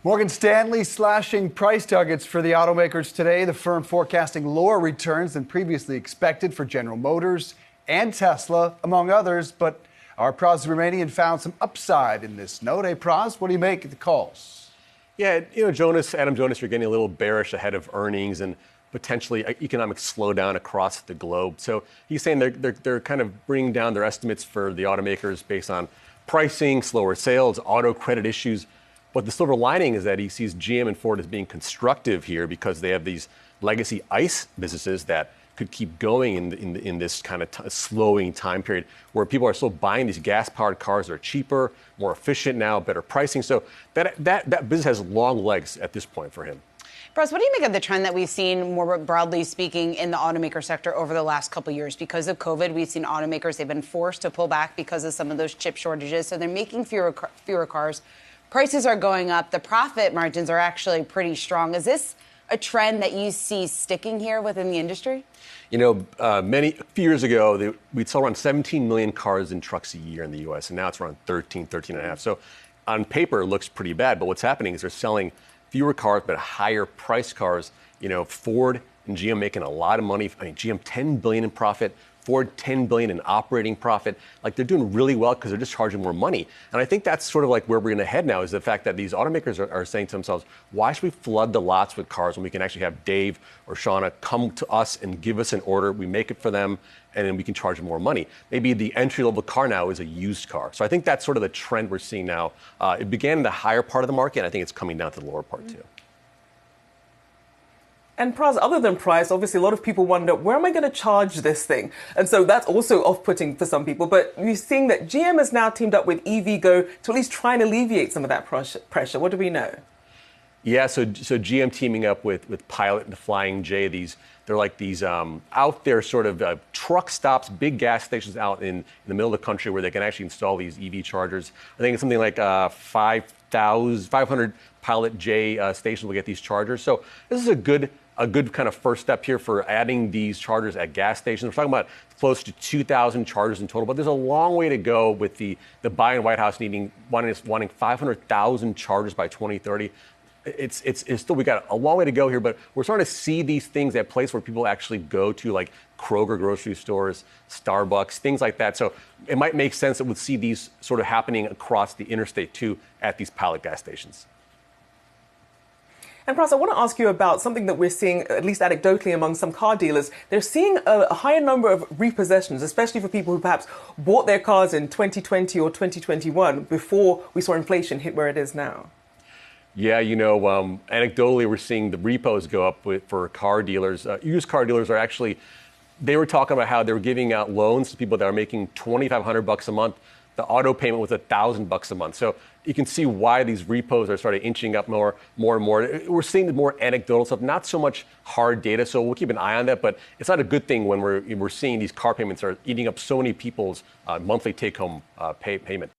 Morgan Stanley slashing price targets for the automakers today. The firm forecasting lower returns than previously expected for General Motors and Tesla, among others. But our Pras Subramanian found some upside in this note. Hey, Pras, what do you make of the calls? Yeah, Adam Jonas, you're getting a little bearish ahead of earnings and potentially economic slowdown across the globe. So he's saying they're kind of bringing down their estimates for the automakers based on pricing, slower sales, auto credit issues. But the silver lining is that he sees GM and Ford as being constructive here because they have these legacy ICE businesses that could keep going in this kind of slowing time period where people are still buying these gas-powered cars that are cheaper, more efficient now, better pricing. So that business has long legs at this point for him. Pras, what do you make of the trend that we've seen, more broadly speaking, in the automaker sector over the last couple of years? Because of COVID, we've seen automakers, they've been forced to pull back because of some of those chip shortages. So they're making fewer cars. Prices are going up. The profit margins are actually pretty strong. Is this a trend that you see sticking here within the industry? You know, a few years ago, we'd sell around 17 million cars and trucks a year in the U.S., and now it's around 13 and a half. So on paper, it looks pretty bad. But what's happening is they're selling fewer cars, but higher priced cars. You know, Ford and GM making a lot of money. I mean, GM $10 billion in profit, Ford $10 billion in operating profit. Like, they're doing really well because they're just charging more money. And I think that's sort of like where we're going to head now, is the fact that these automakers are saying to themselves, why should we flood the lots with cars when we can actually have Dave or Shauna come to us and give us an order, we make it for them, and then we can charge them more money. Maybe the entry-level car now is a used car. So I think that's sort of the trend we're seeing now. It began in the higher part of the market, and I think it's coming down to the lower part too. And Pras, other than price, obviously a lot of people wonder, where am I going to charge this thing? And so that's also off-putting for some people. But we're seeing that GM has now teamed up with EVgo to at least try and alleviate some of that pressure. What do we know? Yeah, so GM teaming up with Pilot and the Flying J. They're like these out there sort of truck stops, big gas stations out in the middle of the country where they can actually install these EV chargers. I think it's something like 500 Pilot J stations will get these chargers. So this is a good kind of first step here for adding these chargers at gas stations. We're talking about close to 2,000 chargers in total, but there's a long way to go with the Biden White House wanting 500,000 chargers by 2030. It's still, we got a long way to go here, but we're starting to see these things at places where people actually go to, like Kroger grocery stores, Starbucks, things like that. So it might make sense that we'll see these sort of happening across the interstate too at these Pilot gas stations. And Pras, I want to ask you about something that we're seeing, at least anecdotally, among some car dealers. They're seeing a higher number of repossessions, especially for people who perhaps bought their cars in 2020 or 2021 before we saw inflation hit where it is now. Yeah, you know, anecdotally, we're seeing the repos go up for car dealers. Used car dealers are actually, they were talking about how they were giving out loans to people that are making $2,500 a month. The auto payment was $1,000 a month. So you can see why these repos are starting inching up more and more. We're seeing the more anecdotal stuff, not so much hard data. So we'll keep an eye on that. But it's not a good thing when we're seeing these car payments are eating up so many people's monthly take-home payment.